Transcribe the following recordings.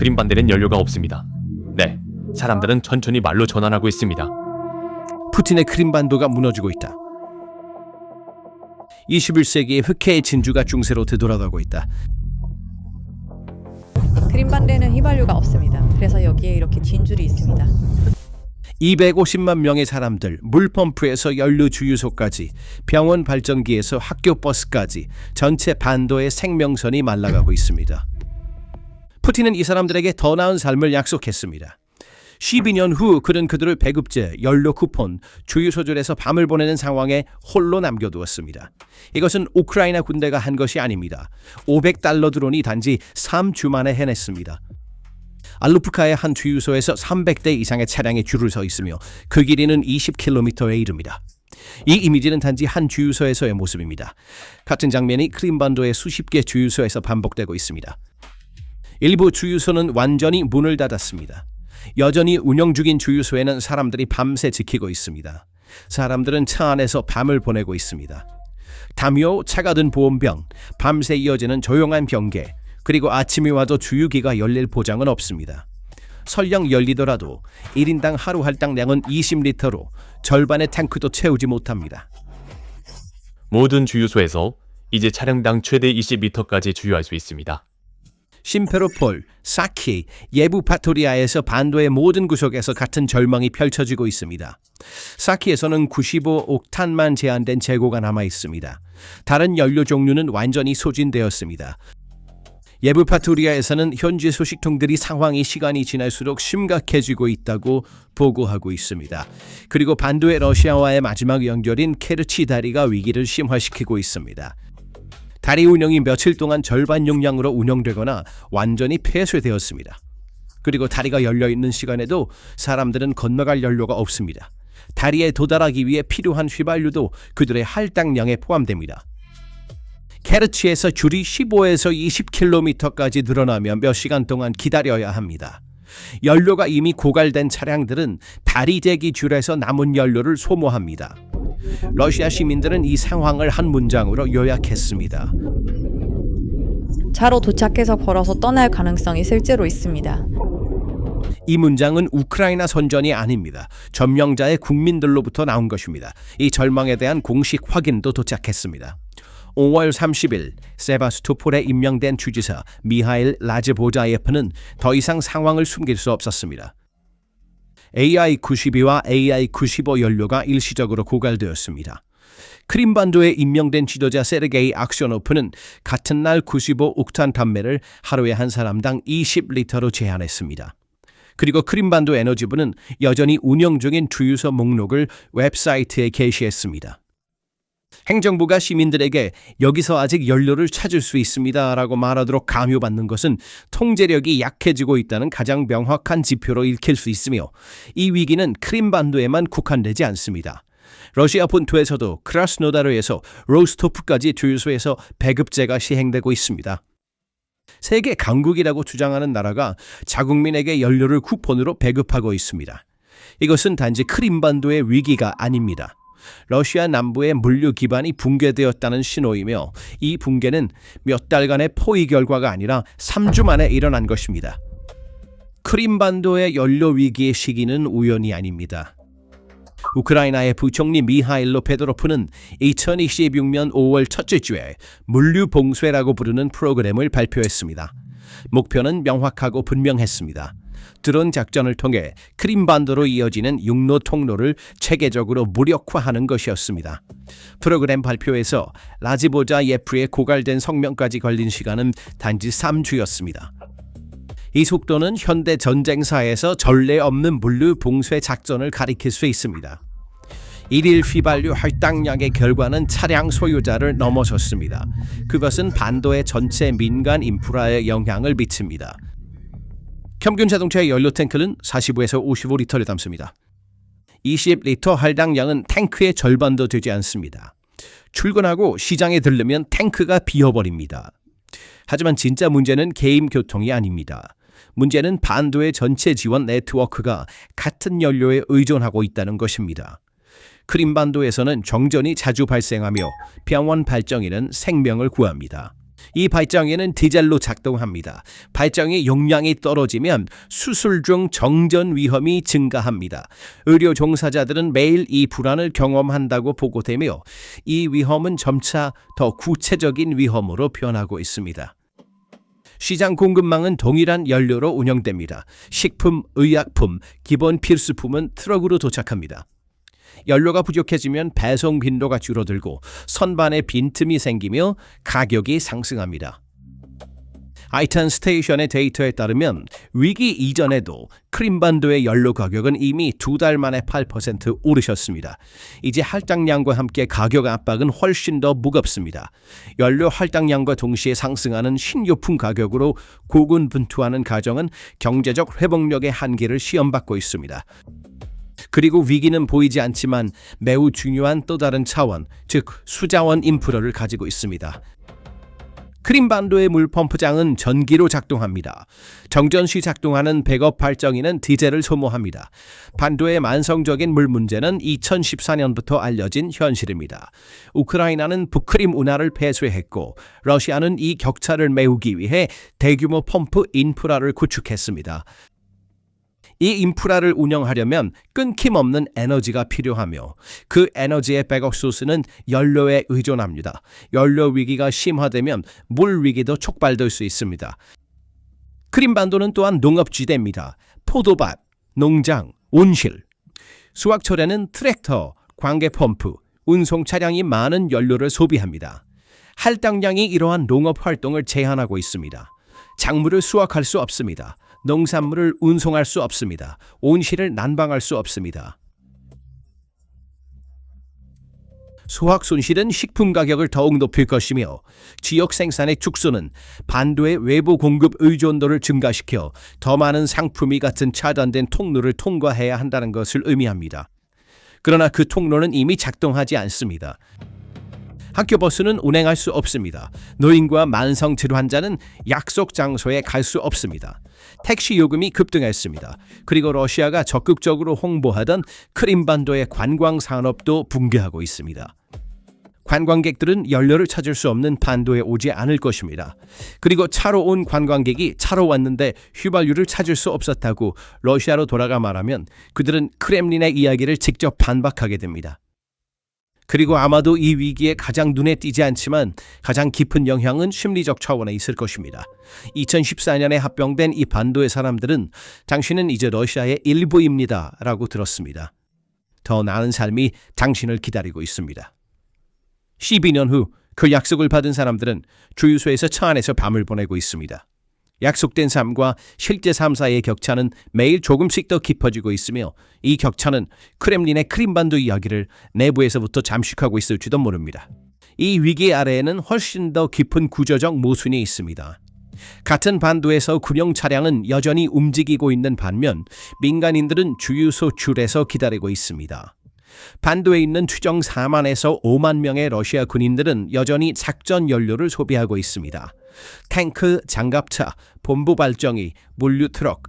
크림반대는 연료가 없습니다. 네, 사람들은 천천히 말로 전환하고 있습니다. 푸틴의 크림반도가 무너지고 있다. 21세기의 흑해의 진주가 중세로 되돌아가고 있다. 크림반대는 휘발유가 없습니다. 그래서 여기에 이렇게 진줄이 있습니다. 250만 명의 사람들, 물펌프에서 연료 주유소까지, 병원 발전기에서 학교 버스까지 전체 반도의 생명선이 말라가고 있습니다. 푸틴은 이 사람들에게 더 나은 삶을 약속했습니다. 12년 후 그는 그들을 배급제, 연료 쿠폰, 주유소들에서 밤을 보내는 상황에 홀로 남겨두었습니다. 이것은 우크라이나 군대가 한 것이 아닙니다. 500달러 드론이 단지 3주 만에 해냈습니다. 알루프카의 한 주유소에서 300대 이상의 차량이 줄을 서 있으며 그 길이는 20km에 이릅니다. 이 이미지는 단지 한 주유소에서의 모습입니다. 같은 장면이 크림반도의 수십 개 주유소에서 반복되고 있습니다. 일부 주유소는 완전히 문을 닫았습니다. 여전히 운영 중인 주유소에는 사람들이 밤새 지키고 있습니다. 사람들은 차 안에서 밤을 보내고 있습니다. 담요, 차가 든 보온병, 밤새 이어지는 조용한 경계, 그리고 아침이 와도 주유기가 열릴 보장은 없습니다. 설령 열리더라도 1인당 하루 할당량은 20리터로 절반의 탱크도 채우지 못합니다. 모든 주유소에서 이제 차량당 최대 20리터까지 주유할 수 있습니다. 심페로폴, 사키, 예부파토리아에서 반도의 모든 구석에서 같은 절망이 펼쳐지고 있습니다. 사키에서는 95옥탄만 제한된 재고가 남아 있습니다. 다른 연료 종류는 완전히 소진되었습니다. 예부파토리아에서는 현지 소식통들이 상황이 시간이 지날수록 심각해지고 있다고 보고하고 있습니다. 그리고 반도의 러시아와의 마지막 연결인 케르치 다리가 위기를 심화시키고 있습니다. 다리 운영이 며칠 동안 절반 용량으로 운영되거나 완전히 폐쇄되었습니다. 그리고 다리가 열려있는 시간에도 사람들은 건너갈 연료가 없습니다. 다리에 도달하기 위해 필요한 휘발유도 그들의 할당량에 포함됩니다. 케르치에서 줄이 15에서 20km까지 늘어나며 몇 시간 동안 기다려야 합니다. 연료가 이미 고갈된 차량들은 다리 대기 줄에서 남은 연료를 소모합니다. 러시아 시민들은 이 상황을 한 문장으로 요약했습니다. 차로 도착해서 걸어서 떠날 가능성이 실제로 있습니다. 이 문장은 우크라이나 선전이 아닙니다. 점령자의 국민들로부터 나온 것입니다. 이 절망에 대한 공식 확인도 도착했습니다. 5월 30일 세바스토폴에 임명된 주지사 미하일 라즈보자예프는 더 이상 상황을 숨길 수 없었습니다. AI-92와 AI-95 연료가 일시적으로 고갈되었습니다. 크림반도에 임명된 지도자 세르게이 악sio노프는 같은 날 95옥탄 판매를 하루에 한 사람당 20리터로 제한했습니다. 그리고 크림반도 에너지부는 여전히 운영 중인 주유소 목록을 웹사이트에 게시했습니다. 행정부가 시민들에게 여기서 아직 연료를 찾을 수 있습니다 라고 말하도록 강요받는 것은 통제력이 약해지고 있다는 가장 명확한 지표로 읽힐 수 있으며 이 위기는 크림반도에만 국한되지 않습니다. 러시아 본토에서도 크라스노다르에서 로스토프까지 주유소에서 배급제가 시행되고 있습니다. 세계 강국이라고 주장하는 나라가 자국민에게 연료를 쿠폰으로 배급하고 있습니다. 이것은 단지 크림반도의 위기가 아닙니다. 러시아 남부의 물류 기반이 붕괴되었다는 신호이며 이 붕괴는 몇 달간의 포위 결과가 아니라 3주 만에 일어난 것입니다. 크림반도의 연료 위기의 시기는 우연이 아닙니다. 우크라이나의 부총리 미하일로 페도로프는 2026년 5월 첫째 주에 물류 봉쇄라고 부르는 프로그램을 발표했습니다. 목표는 명확하고 분명했습니다. 드론 작전을 통해 크림반도로 이어지는 육로 통로를 체계적으로 무력화하는 것이었습니다. 프로그램 발표에서 라즈보자예프의 고갈된 성명까지 걸린 시간은 단지 3주였습니다. 이 속도는 현대 전쟁사에서 전례 없는 물류 봉쇄 작전을 가리킬 수 있습니다. 1일 휘발유 할당량의 결과는 차량 소유자를 넘어섰습니다. 그것은 반도의 전체 민간 인프라에 영향을 미칩니다. 평균 자동차의 연료 탱크는 45에서 55리터를 담습니다. 20리터 할당량은 탱크의 절반도 되지 않습니다. 출근하고 시장에 들르면 탱크가 비어버립니다. 하지만 진짜 문제는 개인 교통이 아닙니다. 문제는 반도의 전체 지원 네트워크가 같은 연료에 의존하고 있다는 것입니다. 크림반도에서는 정전이 자주 발생하며 병원 발전기는 생명을 구합니다. 이 발전기는 디젤로 작동합니다. 발전기 용량이 떨어지면 수술 중 정전 위험이 증가합니다. 의료 종사자들은 매일 이 불안을 경험한다고 보고되며 이 위험은 점차 더 구체적인 위험으로 변하고 있습니다. 시장 공급망은 동일한 연료로 운영됩니다. 식품, 의약품, 기본 필수품은 트럭으로 도착합니다. 연료가 부족해지면 배송 빈도가 줄어들고 선반에 빈틈이 생기며 가격이 상승합니다. 아이탄 스테이션의 데이터에 따르면 위기 이전에도 크림반도의 연료 가격은 이미 2달 만에 8% 오르셨습니다. 이제 할당량과 함께 가격 압박은 훨씬 더 무겁습니다. 연료 할당량과 동시에 상승하는 신료품 가격으로 고군분투하는 가정은 경제적 회복력의 한계를 시험받고 있습니다. 그리고 위기는 보이지 않지만 매우 중요한 또 다른 차원, 즉 수자원 인프라를 가지고 있습니다. 크림반도의 물펌프장은 전기로 작동합니다. 정전 시 작동하는 백업 발전기는 디젤을 소모합니다. 반도의 만성적인 물 문제는 2014년부터 알려진 현실입니다. 우크라이나는 북크림 운하를 폐쇄했고 러시아는 이 격차를 메우기 위해 대규모 펌프 인프라를 구축했습니다. 이 인프라를 운영하려면 끊김없는 에너지가 필요하며 그 에너지의 백업 소스는 연료에 의존합니다. 연료 위기가 심화되면 물 위기도 촉발될 수 있습니다. 크림반도는 또한 농업지대입니다. 포도밭, 농장, 온실. 수확철에는 트랙터, 관계펌프, 운송 차량이 많은 연료를 소비합니다. 할당량이 이러한 농업 활동을 제한하고 있습니다. 작물을 수확할 수 없습니다. 농산물을 운송할 수 없습니다. 온실을 난방할 수 없습니다. 수확 손실은 식품 가격을 더욱 높일 것이며 지역 생산의 축소는 반도의 외부 공급 의존도를 증가시켜 더 많은 상품이 같은 차단된 통로를 통과해야 한다는 것을 의미합니다. 그러나 그 통로는 이미 작동하지 않습니다. 학교 버스는 운행할 수 없습니다. 노인과 만성 질환자는 약속 장소에 갈 수 없습니다. 택시 요금이 급등했습니다. 그리고 러시아가 적극적으로 홍보하던 크림반도의 관광 산업도 붕괴하고 있습니다. 관광객들은 연료를 찾을 수 없는 반도에 오지 않을 것입니다. 그리고 차로 온 관광객이 차로 왔는데 휘발유를 찾을 수 없었다고 러시아로 돌아가 말하면 그들은 크렘린의 이야기를 직접 반박하게 됩니다. 그리고 아마도 이 위기에 가장 눈에 띄지 않지만 가장 깊은 영향은 심리적 차원에 있을 것입니다. 2014년에 합병된 이 반도의 사람들은 당신은 이제 러시아의 일부입니다 라고 들었습니다. 더 나은 삶이 당신을 기다리고 있습니다. 12년 후 그 약속을 받은 사람들은 주유소에서 차 안에서 밤을 보내고 있습니다. 약속된 삶과 실제 삶 사이의 격차는 매일 조금씩 더 깊어지고 있으며 이 격차는 크렘린의 크림반도 이야기를 내부에서부터 잠식하고 있을지도 모릅니다. 이 위기 아래에는 훨씬 더 깊은 구조적 모순이 있습니다. 같은 반도에서 군용 차량은 여전히 움직이고 있는 반면 민간인들은 주유소 줄에서 기다리고 있습니다. 반도에 있는 추정 4만에서 5만 명의 러시아 군인들은 여전히 작전 연료를 소비하고 있습니다. 탱크, 장갑차, 본부 발전기, 물류 트럭.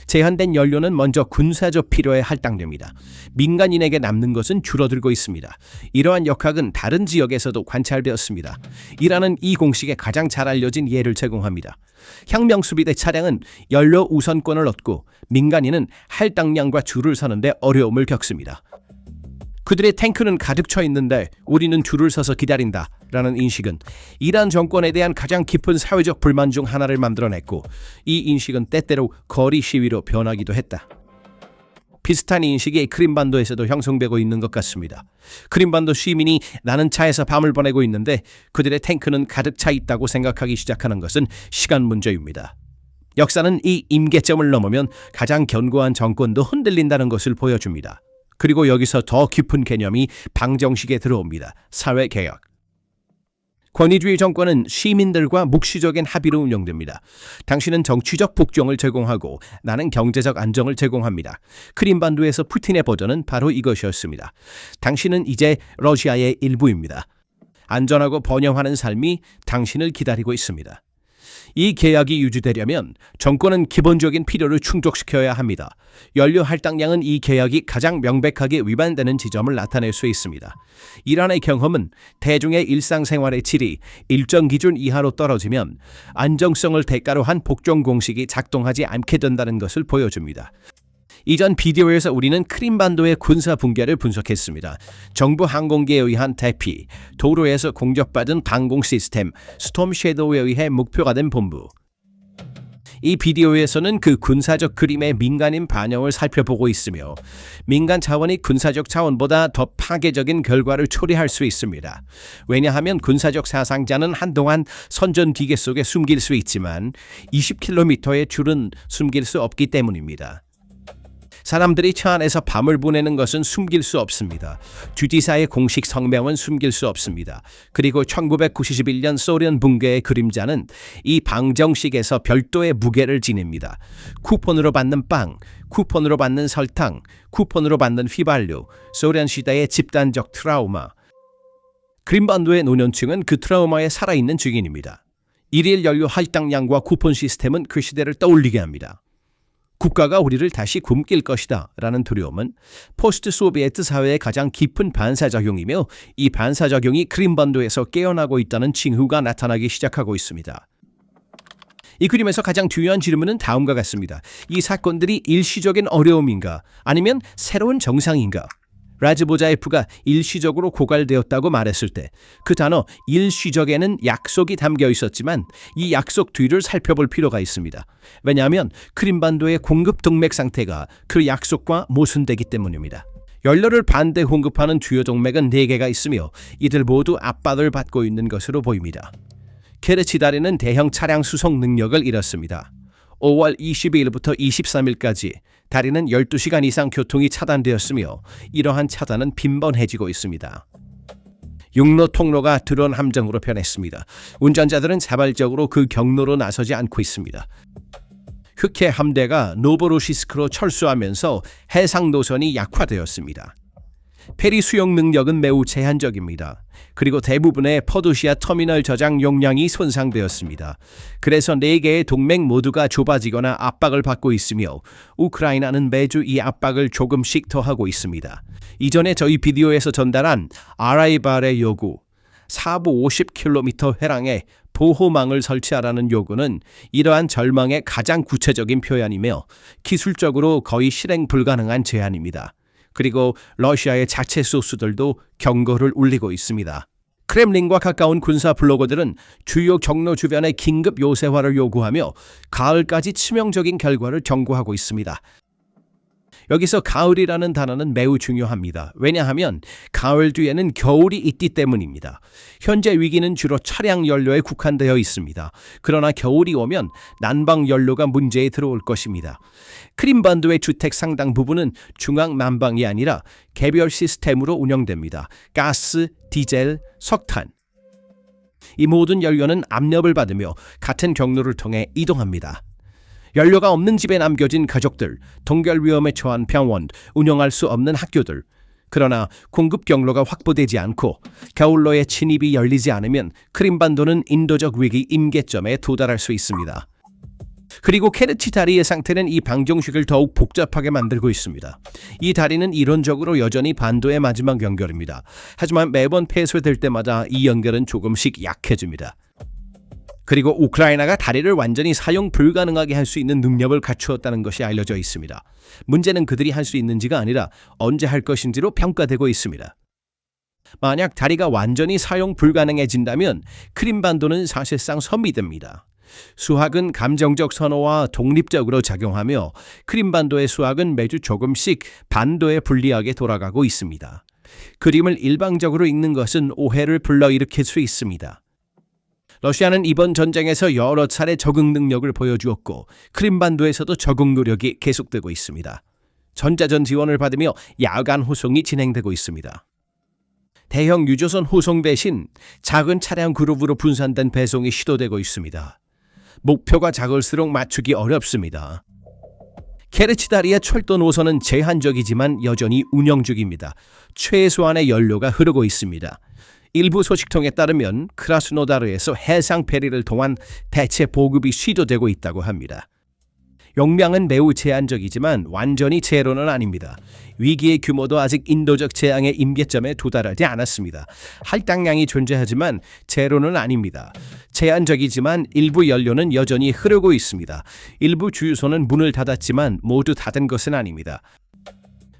제한된 연료는 먼저 군사적 필요에 할당됩니다. 민간인에게 남는 것은 줄어들고 있습니다. 이러한 역학은 다른 지역에서도 관찰되었습니다. 이라는 이 공식에 가장 잘 알려진 예를 제공합니다. 혁명수비대 차량은 연료 우선권을 얻고 민간인은 할당량과 줄을 서는데 어려움을 겪습니다. 그들의 탱크는 가득 차 있는데 우리는 줄을 서서 기다린다 라는 인식은 이란 정권에 대한 가장 깊은 사회적 불만 중 하나를 만들어냈고 이 인식은 때때로 거리 시위로 변하기도 했다. 비슷한 인식이 크림반도에서도 형성되고 있는 것 같습니다. 크림반도 시민이 나는 차에서 밤을 보내고 있는데 그들의 탱크는 가득 차 있다고 생각하기 시작하는 것은 시간 문제입니다. 역사는 이 임계점을 넘으면 가장 견고한 정권도 흔들린다는 것을 보여줍니다. 그리고 여기서 더 깊은 개념이 방정식에 들어옵니다. 사회개혁. 권위주의 정권은 시민들과 묵시적인 합의로 운영됩니다. 당신은 정치적 복종을 제공하고 나는 경제적 안정을 제공합니다. 크림반도에서 푸틴의 버전은 바로 이것이었습니다. 당신은 이제 러시아의 일부입니다. 안전하고 번영하는 삶이 당신을 기다리고 있습니다. 이 계약이 유지되려면 정권은 기본적인 필요를 충족시켜야 합니다. 연료 할당량은 이 계약이 가장 명백하게 위반되는 지점을 나타낼 수 있습니다. 이란의 경험은 대중의 일상생활의 질이 일정 기준 이하로 떨어지면 안정성을 대가로 한 복종 공식이 작동하지 않게 된다는 것을 보여줍니다. 이전 비디오에서 우리는 크림반도의 군사 붕괴를 분석했습니다. 정부 항공기에 의한 대피, 도로에서 공격받은 방공 시스템, 스톰 섀도우에 의해 목표가 된 본부. 이 비디오에서는 그 군사적 그림의 민간인 반영을 살펴보고 있으며 민간 차원이 군사적 차원보다 더 파괴적인 결과를 초래할 수 있습니다. 왜냐하면 군사적 사상자는 한동안 선전기계 속에 숨길 수 있지만 20km의 줄은 숨길 수 없기 때문입니다. 사람들이 차 안에서 밤을 보내는 것은 숨길 수 없습니다. 주지사의 공식 성명은 숨길 수 없습니다. 그리고 1991년 소련 붕괴의 그림자는 이 방정식에서 별도의 무게를 지닙니다. 쿠폰으로 받는 빵, 쿠폰으로 받는 설탕, 쿠폰으로 받는 휘발유, 소련 시대의 집단적 트라우마. 크림반도의 노년층은 그 트라우마에 살아있는 증인입니다. 일일 연료 할당량과 쿠폰 시스템은 그 시대를 떠올리게 합니다. 국가가 우리를 다시 굶길 것이다 라는 두려움은 포스트 소비에트 사회의 가장 깊은 반사작용이며 이 반사작용이 크림반도에서 깨어나고 있다는 징후가 나타나기 시작하고 있습니다. 이 그림에서 가장 중요한 질문은 다음과 같습니다. 이 사건들이 일시적인 어려움인가 아니면 새로운 정상인가? 라즈보자예프가 일시적으로 고갈되었다고 말했을 때 그 단어 일시적에는 약속이 담겨 있었지만 이 약속 뒤를 살펴볼 필요가 있습니다. 왜냐하면 크림반도의 공급 동맥 상태가 그 약속과 모순되기 때문입니다. 연료를 반대 공급하는 주요 동맥은 4개가 있으며 이들 모두 압박을 받고 있는 것으로 보입니다. 케르치 다리는 대형 차량 수송 능력을 잃었습니다. 5월 22일부터 23일까지 다리는 12시간 이상 교통이 차단되었으며 이러한 차단은 빈번해지고 있습니다. 육로 통로가 드론 함정으로 변했습니다. 운전자들은 자발적으로 그 경로로 나서지 않고 있습니다. 흑해 함대가 노보로시스크로 철수하면서 해상 노선이 약화되었습니다. 페리 수용 능력은 매우 제한적입니다. 그리고 대부분의 퍼두시아 터미널 저장 용량이 손상되었습니다. 그래서 4개의 동맹 모두가 좁아지거나 압박을 받고 있으며 우크라이나는 매주 이 압박을 조금씩 더하고 있습니다. 이전에 저희 비디오에서 전달한 아라이발의 요구, 사부 50km 해랑에 보호망을 설치하라는 요구는 이러한 절망의 가장 구체적인 표현이며 기술적으로 거의 실행 불가능한 제안입니다. 그리고 러시아의 자체 소수들도 경고를 울리고 있습니다. 크렘린과 가까운 군사 블로거들은 주요 경로 주변의 긴급 요새화를 요구하며 가을까지 치명적인 결과를 경고하고 있습니다. 여기서 가을이라는 단어는 매우 중요합니다. 왜냐하면 가을 뒤에는 겨울이 있기 때문입니다. 현재 위기는 주로 차량 연료에 국한되어 있습니다. 그러나 겨울이 오면 난방 연료가 문제에 들어올 것입니다. 크림반도의 주택 상당 부분은 중앙 난방이 아니라 개별 시스템으로 운영됩니다. 가스, 디젤, 석탄. 이 모든 연료는 압력을 받으며 같은 경로를 통해 이동합니다. 연료가 없는 집에 남겨진 가족들, 동결 위험에 처한 병원, 운영할 수 없는 학교들. 그러나 공급 경로가 확보되지 않고 겨울로의 진입이 열리지 않으면 크림반도는 인도적 위기 임계점에 도달할 수 있습니다. 그리고 케르치 다리의 상태는 이 방정식을 더욱 복잡하게 만들고 있습니다. 이 다리는 이론적으로 여전히 반도의 마지막 연결입니다. 하지만 매번 폐쇄될 때마다 이 연결은 조금씩 약해집니다. 그리고 우크라이나가 다리를 완전히 사용 불가능하게 할 수 있는 능력을 갖추었다는 것이 알려져 있습니다. 문제는 그들이 할 수 있는지가 아니라 언제 할 것인지로 평가되고 있습니다. 만약 다리가 완전히 사용 불가능해진다면 크림반도는 사실상 섬이 됩니다. 수학은 감정적 선호와 독립적으로 작용하며 크림반도의 수학은 매주 조금씩 반도에 불리하게 돌아가고 있습니다. 그림을 일방적으로 읽는 것은 오해를 불러일으킬 수 있습니다. 러시아는 이번 전쟁에서 여러 차례 적응 능력을 보여주었고 크림반도에서도 적응 노력이 계속되고 있습니다. 전자전 지원을 받으며 야간 호송이 진행되고 있습니다. 대형 유조선 호송 대신 작은 차량 그룹으로 분산된 배송이 시도되고 있습니다. 목표가 작을수록 맞추기 어렵습니다. 케르치다리의 철도 노선은 제한적이지만 여전히 운영 중입니다. 최소한의 연료가 흐르고 있습니다. 일부 소식통에 따르면 크라스노다르에서 해상 페리를 통한 대체 보급이 시도되고 있다고 합니다. 용량은 매우 제한적이지만 완전히 제로는 아닙니다. 위기의 규모도 아직 인도적 재앙의 임계점에 도달하지 않았습니다. 할당량이 존재하지만 제로는 아닙니다. 제한적이지만 일부 연료는 여전히 흐르고 있습니다. 일부 주유소는 문을 닫았지만 모두 닫은 것은 아닙니다.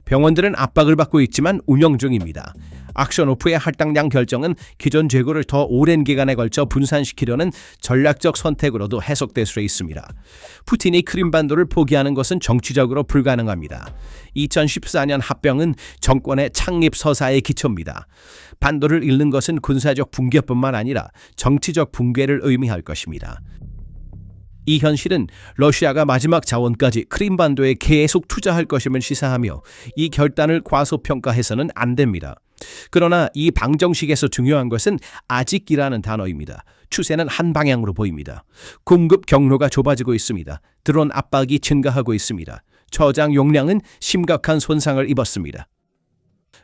병원들은 압박을 받고 있지만 운영 중입니다. 악셔노프의 할당량 결정은 기존 재고를 더 오랜 기간에 걸쳐 분산시키려는 전략적 선택으로도 해석될 수 있습니다. 푸틴이 크림반도를 포기하는 것은 정치적으로 불가능합니다. 2014년 합병은 정권의 창립 서사의 기초입니다. 반도를 잃는 것은 군사적 붕괴뿐만 아니라 정치적 붕괴를 의미할 것입니다. 이 현실은 러시아가 마지막 자원까지 크림반도에 계속 투자할 것임을 시사하며 이 결단을 과소평가해서는 안 됩니다. 그러나 이 방정식에서 중요한 것은 아직이라는 단어입니다. 추세는 한 방향으로 보입니다. 공급 경로가 좁아지고 있습니다. 드론 압박이 증가하고 있습니다. 저장 용량은 심각한 손상을 입었습니다.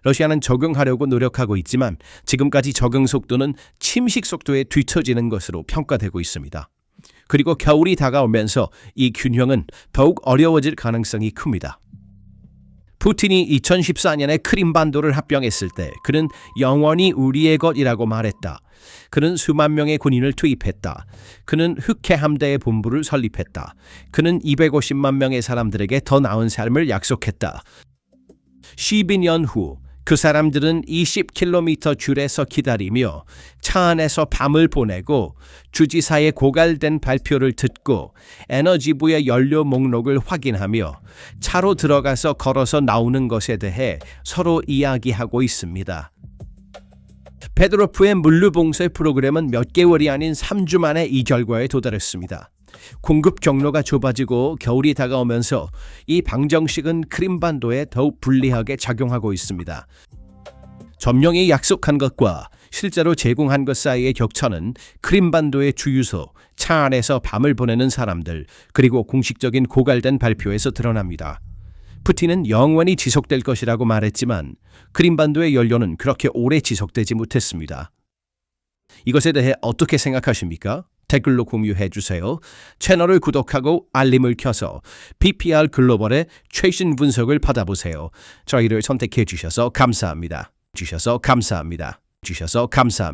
러시아는 적응하려고 노력하고 있지만 지금까지 적응 속도는 침식 속도에 뒤처지는 것으로 평가되고 있습니다. 그리고 겨울이 다가오면서 이 균형은 더욱 어려워질 가능성이 큽니다. 푸틴이 2014년에 크림반도를 합병했을 때 그는 영원히 우리의 것이라고 말했다. 그는 수만 명의 군인을 투입했다. 그는 흑해 함대의 본부를 설립했다. 그는 250만 명의 사람들에게 더 나은 삶을 약속했다. 12년 후 그 사람들은 20km 줄에서 기다리며 차 안에서 밤을 보내고 주지사의 고갈된 발표를 듣고 에너지부의 연료 목록을 확인하며 차로 들어가서 걸어서 나오는 것에 대해 서로 이야기하고 있습니다. 페드로프의 물류봉쇄 프로그램은 몇 개월이 아닌 3주 만에 이 결과에 도달했습니다. 공급 경로가 좁아지고 겨울이 다가오면서 이 방정식은 크림반도에 더욱 불리하게 작용하고 있습니다. 점령이 약속한 것과 실제로 제공한 것 사이의 격차는 크림반도의 주유소, 차 안에서 밤을 보내는 사람들, 그리고 공식적인 고갈된 발표에서 드러납니다. 푸틴은 영원히 지속될 것이라고 말했지만 크림반도의 연료는 그렇게 오래 지속되지 못했습니다. 이것에 대해 어떻게 생각하십니까? 댓글로 공유해 주세요. 채널을 구독하고 알림을 켜서 PPR 글로벌의 최신 분석을 받아보세요. 저희를 선택해 주셔서 감사합니다.